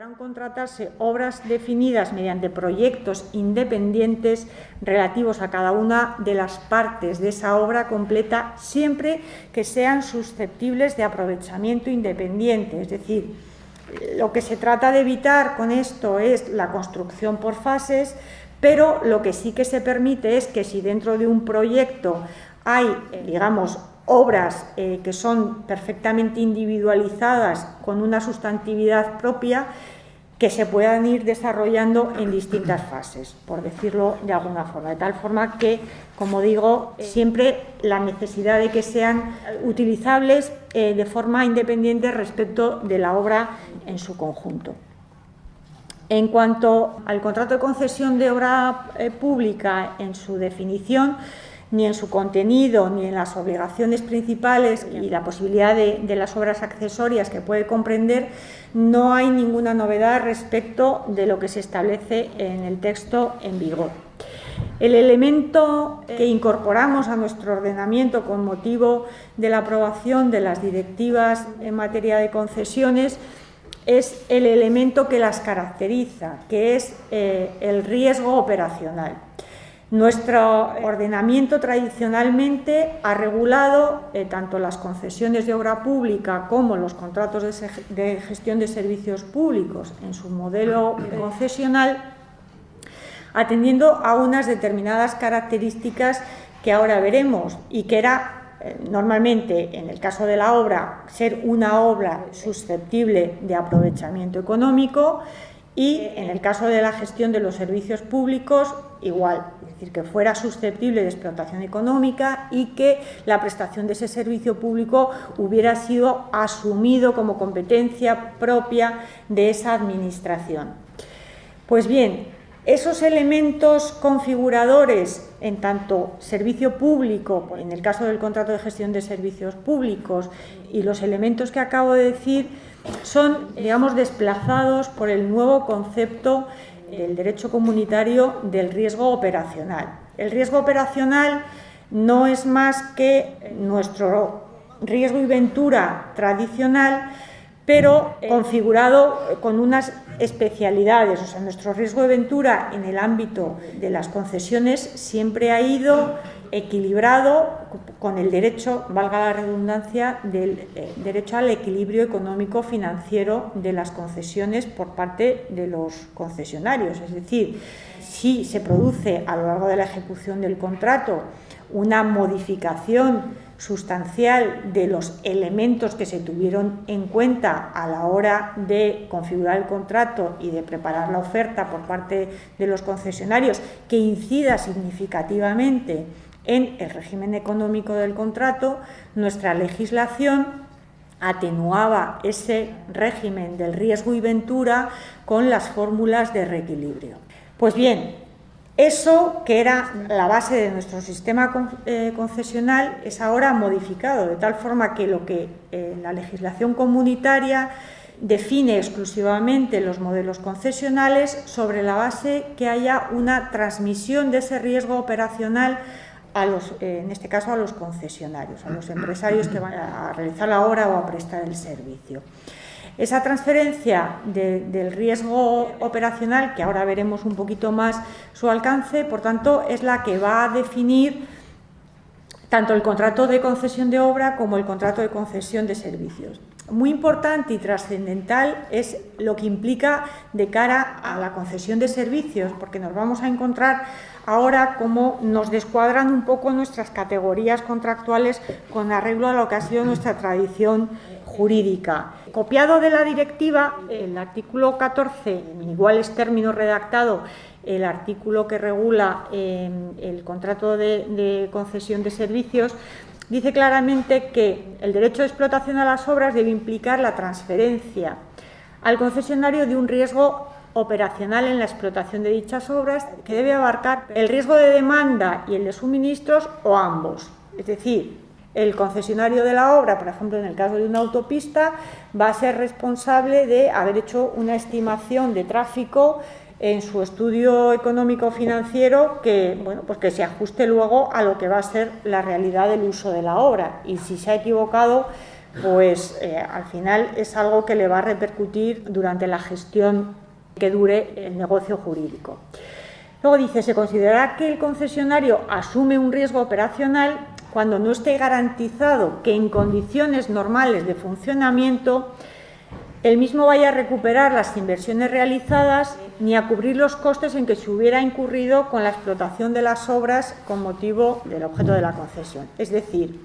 podrán contratarse obras definidas mediante proyectos independientes relativos a cada una de las partes de esa obra completa, siempre que sean susceptibles de aprovechamiento independiente. Es decir, lo que se trata de evitar con esto es la construcción por fases, pero lo que sí que se permite es que si dentro de un proyecto hay, digamos, obras que son perfectamente individualizadas con una sustantividad propia, que se puedan ir desarrollando en distintas fases, por decirlo de alguna forma, de tal forma que, como digo, siempre la necesidad de que sean utilizables de forma independiente respecto de la obra en su conjunto. En cuanto al contrato de concesión de obra pública, en su definición, ni en su contenido, ni en las obligaciones principales y la posibilidad de las obras accesorias que puede comprender, no hay ninguna novedad respecto de lo que se establece en el texto en vigor. El elemento que incorporamos a nuestro ordenamiento con motivo de la aprobación de las directivas en materia de concesiones es el elemento que las caracteriza, que es el riesgo operacional. Nuestro ordenamiento tradicionalmente ha regulado tanto las concesiones de obra pública como los contratos de gestión de servicios públicos en su modelo concesional, atendiendo a unas determinadas características que ahora veremos, y que era normalmente, en el caso de la obra, ser una obra susceptible de aprovechamiento económico, y en el caso de la gestión de los servicios públicos, igual, es decir, que fuera susceptible de explotación económica y que la prestación de ese servicio público hubiera sido asumido como competencia propia de esa administración. Pues bien, esos elementos configuradores, en tanto servicio público, en el caso del contrato de gestión de servicios públicos, y los elementos que acabo de decir, son, digamos, desplazados por el nuevo concepto del derecho comunitario del riesgo operacional. El riesgo operacional no es más que nuestro riesgo y ventura tradicional, pero configurado con unas especialidades. O sea, nuestro riesgo de ventura en el ámbito de las concesiones siempre ha ido equilibrado con el derecho, valga la redundancia, del derecho al equilibrio económico-financiero de las concesiones por parte de los concesionarios. Es decir, si se produce a lo largo de la ejecución del contrato una modificación sustancial de los elementos que se tuvieron en cuenta a la hora de configurar el contrato y de preparar la oferta por parte de los concesionarios, que incida significativamente en el régimen económico del contrato, nuestra legislación atenuaba ese régimen del riesgo y ventura con las fórmulas de reequilibrio. Pues bien, eso que era la base de nuestro sistema concesional es ahora modificado, de tal forma que lo que la legislación comunitaria define exclusivamente los modelos concesionales sobre la base que haya una transmisión de ese riesgo operacional a los, en este caso a los concesionarios, a los empresarios que van a realizar la obra o a prestar el servicio. Esa transferencia del riesgo operacional, que ahora veremos un poquito más su alcance, por tanto, es la que va a definir tanto el contrato de concesión de obra como el contrato de concesión de servicios. Muy importante y trascendental es lo que implica de cara a la concesión de servicios, porque nos vamos a encontrar ahora cómo nos descuadran un poco nuestras categorías contractuales con arreglo a lo que ha sido nuestra tradición jurídica. Copiado de la directiva, el artículo 14, en iguales términos redactado, el artículo que regula el contrato de concesión de servicios, dice claramente que el derecho de explotación a las obras debe implicar la transferencia al concesionario de un riesgo operacional en la explotación de dichas obras, que debe abarcar el riesgo de demanda y el de suministros o ambos. Es decir, el concesionario de la obra, por ejemplo, en el caso de una autopista, va a ser responsable de haber hecho una estimación de tráfico en su estudio económico-financiero que, bueno, pues que se ajuste luego a lo que va a ser la realidad del uso de la obra. Y si se ha equivocado, pues al final es algo que le va a repercutir durante la gestión que dure el negocio jurídico. Luego dice, se considerará que el concesionario asume un riesgo operacional cuando no esté garantizado que en condiciones normales de funcionamiento el mismo vaya a recuperar las inversiones realizadas ni a cubrir los costes en que se hubiera incurrido con la explotación de las obras con motivo del objeto de la concesión. Es decir,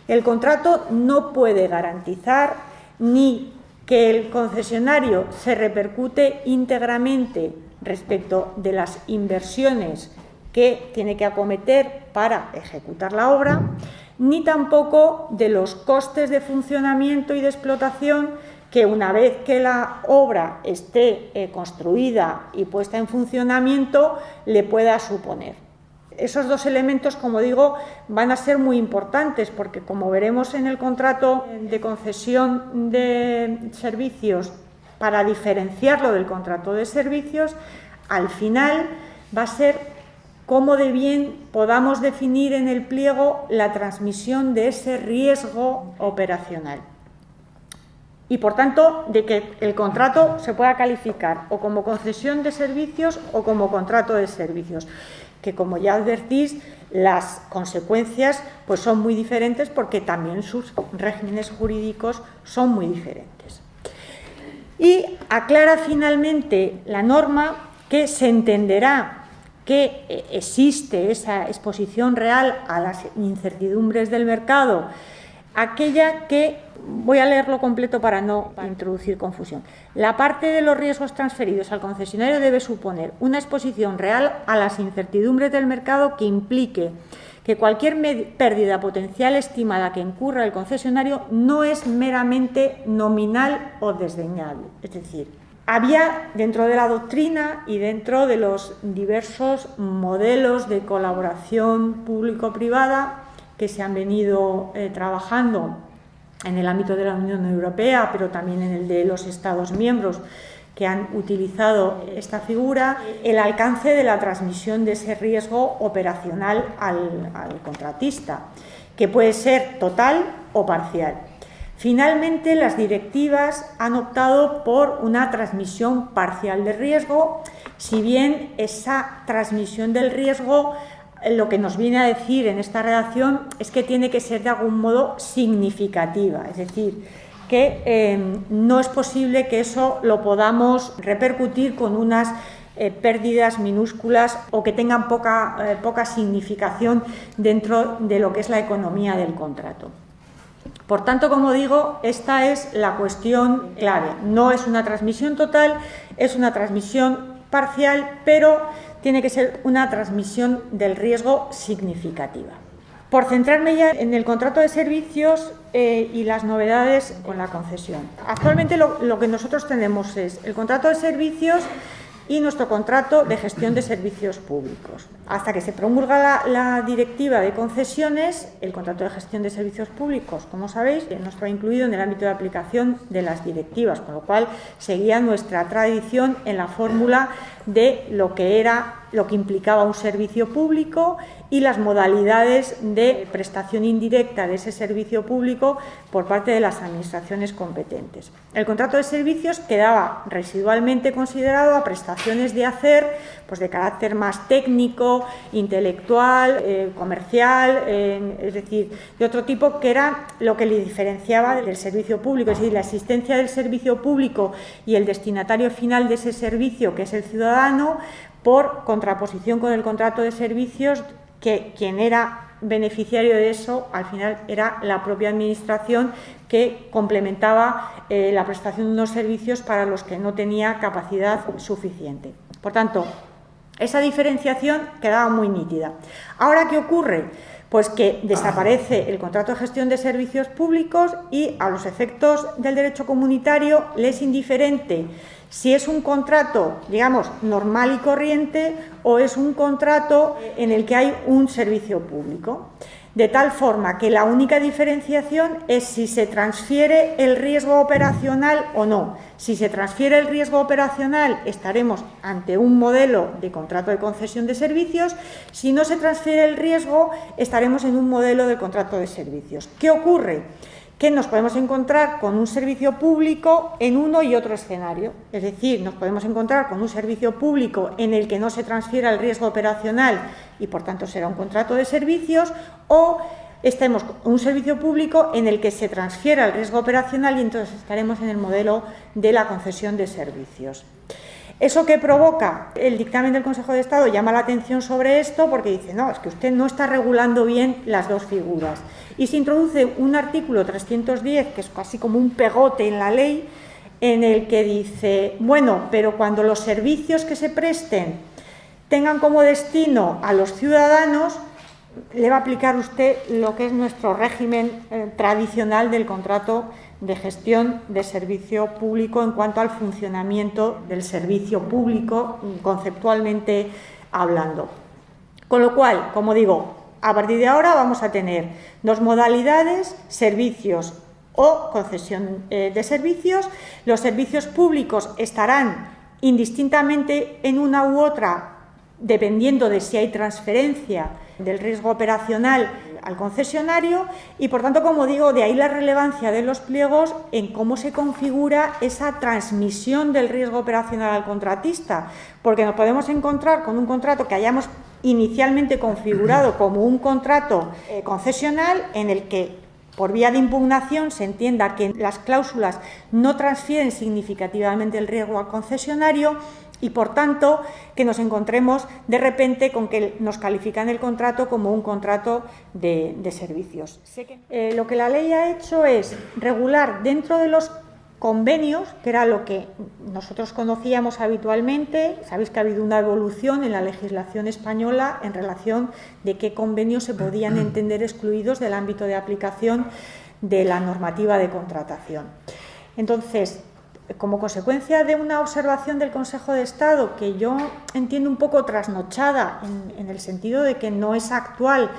el contrato no puede garantizar ni que el concesionario se repercute íntegramente respecto de las inversiones que tiene que acometer para ejecutar la obra, ni tampoco de los costes de funcionamiento y de explotación que una vez que la obra esté construida y puesta en funcionamiento le pueda suponer. Esos dos elementos, como digo, van a ser muy importantes porque, como veremos en el contrato de concesión de servicios, para diferenciarlo del contrato de servicios, al final va a ser cómo de bien podamos definir en el pliego la transmisión de ese riesgo operacional. Y, por tanto, de que el contrato se pueda calificar o como concesión de servicios o como contrato de servicios, que, como ya advertís, las consecuencias pues son muy diferentes porque también sus regímenes jurídicos son muy diferentes. Y aclara finalmente la norma que se entenderá que existe esa exposición real a las incertidumbres del mercado, aquella que, voy a leerlo completo para no introducir confusión, la parte de los riesgos transferidos al concesionario debe suponer una exposición real a las incertidumbres del mercado que implique que cualquier pérdida potencial estimada que incurra el concesionario no es meramente nominal o desdeñable. Es decir, había dentro de la doctrina y dentro de los diversos modelos de colaboración público-privada que se han venido trabajando en el ámbito de la Unión Europea, pero también en el de los Estados miembros que han utilizado esta figura, el alcance de la transmisión de ese riesgo operacional al contratista, que puede ser total o parcial. Finalmente, las directivas han optado por una transmisión parcial de riesgo, si bien esa transmisión del riesgo lo que nos viene a decir en esta redacción es que tiene que ser de algún modo significativa, es decir, que no es posible que eso lo podamos repercutir con unas pérdidas minúsculas o que tengan poca significación dentro de lo que es la economía del contrato. Por tanto, como digo, esta es la cuestión clave. No es una transmisión total, es una transmisión parcial, pero tiene que ser una transmisión del riesgo significativa. Por centrarme ya en el contrato de servicios y las novedades con la concesión. Actualmente lo que nosotros tenemos es el contrato de servicios y nuestro contrato de gestión de servicios públicos. Hasta que se promulga la directiva de concesiones, el contrato de gestión de servicios públicos, como sabéis, no estaba incluido en el ámbito de aplicación de las directivas, con lo cual seguía nuestra tradición en la fórmula de lo que implicaba un servicio público y las modalidades de prestación indirecta de ese servicio público por parte de las administraciones competentes. El contrato de servicios quedaba residualmente considerado a prestaciones de hacer, pues de carácter más técnico, intelectual, comercial, es decir, de otro tipo, que era lo que le diferenciaba del servicio público, es decir, la existencia del servicio público y el destinatario final de ese servicio, que es el ciudadano, por contraposición con el contrato de servicios, que quien era beneficiario de eso al final era la propia administración, que complementaba la prestación de unos servicios para los que no tenía capacidad suficiente. Por tanto, esa diferenciación quedaba muy nítida. ¿Ahora qué ocurre? Pues que desaparece el contrato de gestión de servicios públicos y, a los efectos del derecho comunitario, le es indiferente si es un contrato, digamos, normal y corriente o es un contrato en el que hay un servicio público. De tal forma que la única diferenciación es si se transfiere el riesgo operacional o no. Si se transfiere el riesgo operacional, estaremos ante un modelo de contrato de concesión de servicios. Si no se transfiere el riesgo, estaremos en un modelo de contrato de servicios. ¿Qué ocurre? que nos podemos encontrar con un servicio público en uno y otro escenario. Es decir, nos podemos encontrar con un servicio público en el que no se transfiera el riesgo operacional y, por tanto, será un contrato de servicios, o estemos con un servicio público en el que se transfiera el riesgo operacional y entonces estaremos en el modelo de la concesión de servicios. ¿Eso qué provoca? El dictamen del Consejo de Estado llama la atención sobre esto porque dice, no, es que usted no está regulando bien las dos figuras. Y se introduce un artículo 310, que es casi como un pegote en la ley, en el que dice, bueno, pero cuando los servicios que se presten tengan como destino a los ciudadanos, le va a aplicar usted lo que es nuestro régimen tradicional del contrato de gestión de servicio público en cuanto al funcionamiento del servicio público, conceptualmente hablando. Con lo cual, como digo, a partir de ahora vamos a tener dos modalidades, servicios o concesión de servicios. Los servicios públicos estarán indistintamente en una u otra, dependiendo de si hay transferencia del riesgo operacional al concesionario y, por tanto, como digo, de ahí la relevancia de los pliegos en cómo se configura esa transmisión del riesgo operacional al contratista, porque nos podemos encontrar con un contrato que hayamos inicialmente configurado como un contrato concesional en el que, por vía de impugnación, se entienda que las cláusulas no transfieren significativamente el riesgo al concesionario y, por tanto, que nos encontremos de repente con que nos califican el contrato como un contrato de servicios. Lo que la ley ha hecho es regular dentro de los convenios, que era lo que nosotros conocíamos habitualmente. Sabéis que ha habido una evolución en la legislación española en relación de qué convenios se podían entender excluidos del ámbito de aplicación de la normativa de contratación. Entonces, como consecuencia de una observación del Consejo de Estado que yo entiendo un poco trasnochada en el sentido de que no es actual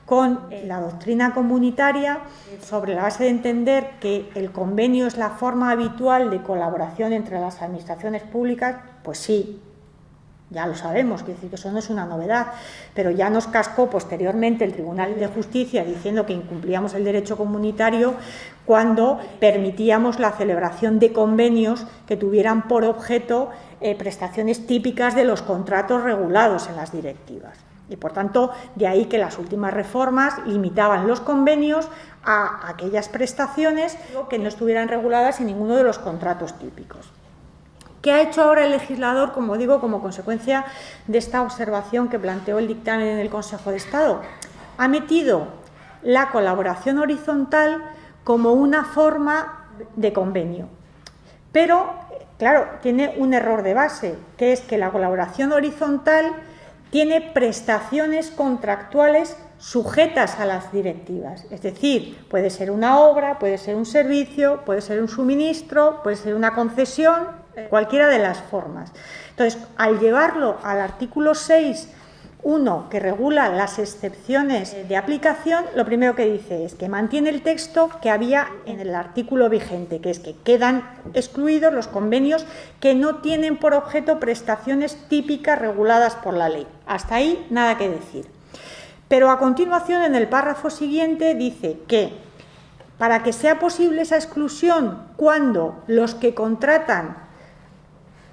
con la doctrina comunitaria, sobre la base de entender que el convenio es la forma habitual de colaboración entre las administraciones públicas, pues sí, ya lo sabemos, quiere decir que eso no es una novedad, pero ya nos cascó posteriormente el Tribunal de Justicia diciendo que incumplíamos el derecho comunitario cuando permitíamos la celebración de convenios que tuvieran por objeto prestaciones típicas de los contratos regulados en las directivas. Y, por tanto, de ahí que las últimas reformas limitaban los convenios a aquellas prestaciones que no estuvieran reguladas en ninguno de los contratos típicos. ¿Qué ha hecho ahora el legislador, como digo, como consecuencia de esta observación que planteó el dictamen en el Consejo de Estado? Ha metido la colaboración horizontal como una forma de convenio. Pero, claro, tiene un error de base, que es que la colaboración horizontal tiene prestaciones contractuales sujetas a las directivas. Es decir, puede ser una obra, puede ser un servicio, puede ser un suministro, puede ser una concesión, cualquiera de las formas. Entonces, al llevarlo al artículo 6.1, que regula las excepciones de aplicación, lo primero que dice es que mantiene el texto que había en el artículo vigente, que es que quedan excluidos los convenios que no tienen por objeto prestaciones típicas reguladas por la ley. Hasta ahí, nada que decir. Pero a continuación, en el párrafo siguiente, dice que para que sea posible esa exclusión cuando los que contratan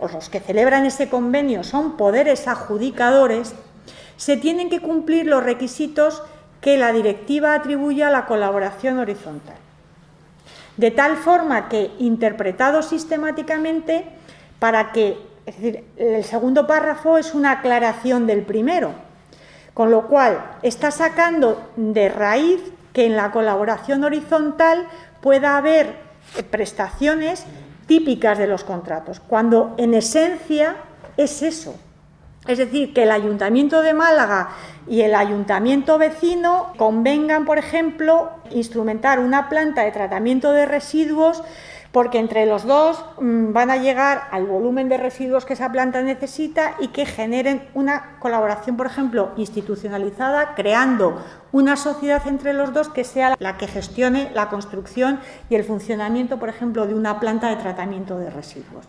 o los que celebran ese convenio son poderes adjudicadores, se tienen que cumplir los requisitos que la directiva atribuye a la colaboración horizontal. De tal forma que, interpretado sistemáticamente, es decir, el segundo párrafo es una aclaración del primero, con lo cual está sacando de raíz que en la colaboración horizontal pueda haber prestaciones típicas de los contratos, cuando en esencia es eso. Es decir, que el Ayuntamiento de Málaga y el Ayuntamiento vecino convengan, por ejemplo, instrumentar una planta de tratamiento de residuos porque entre los dos van a llegar al volumen de residuos que esa planta necesita y que generen una colaboración, por ejemplo, institucionalizada, creando una sociedad entre los dos que sea la que gestione la construcción y el funcionamiento, por ejemplo, de una planta de tratamiento de residuos.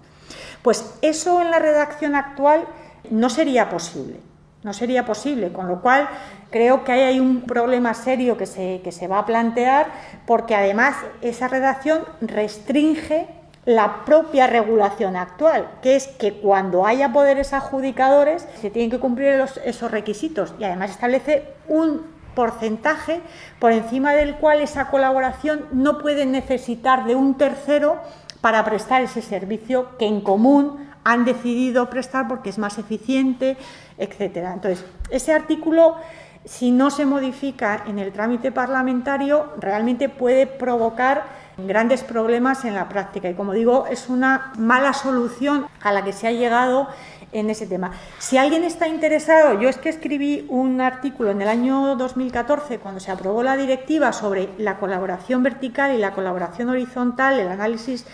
Pues eso en la redacción actual no sería posible. no sería posible, con lo cual creo que ahí hay un problema serio que se va a plantear, porque además esa redacción restringe la propia regulación actual, que es que cuando haya poderes adjudicadores se tienen que cumplir esos requisitos, y además establece un porcentaje por encima del cual esa colaboración no puede necesitar de un tercero para prestar ese servicio que en común han decidido prestar porque es más eficiente, etcétera. Entonces, ese artículo, si no se modifica en el trámite parlamentario, realmente puede provocar grandes problemas en la práctica. Y como digo, es una mala solución a la que se ha llegado en ese tema. Si alguien está interesado, yo es que escribí un artículo en el año 2014, cuando se aprobó la directiva sobre la colaboración vertical y la colaboración horizontal, el análisis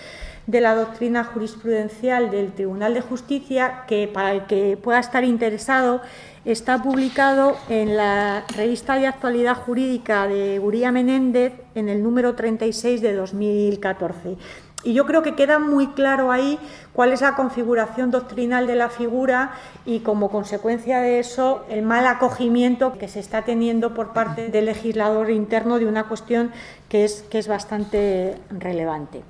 de la doctrina jurisprudencial del Tribunal de Justicia, que para el que pueda estar interesado está publicado en la revista de actualidad jurídica de Uría Menéndez en el número 36 de 2014. Y yo creo que queda muy claro ahí cuál es la configuración doctrinal de la figura y, como consecuencia de eso, el mal acogimiento que se está teniendo por parte del legislador interno de una cuestión que es bastante relevante.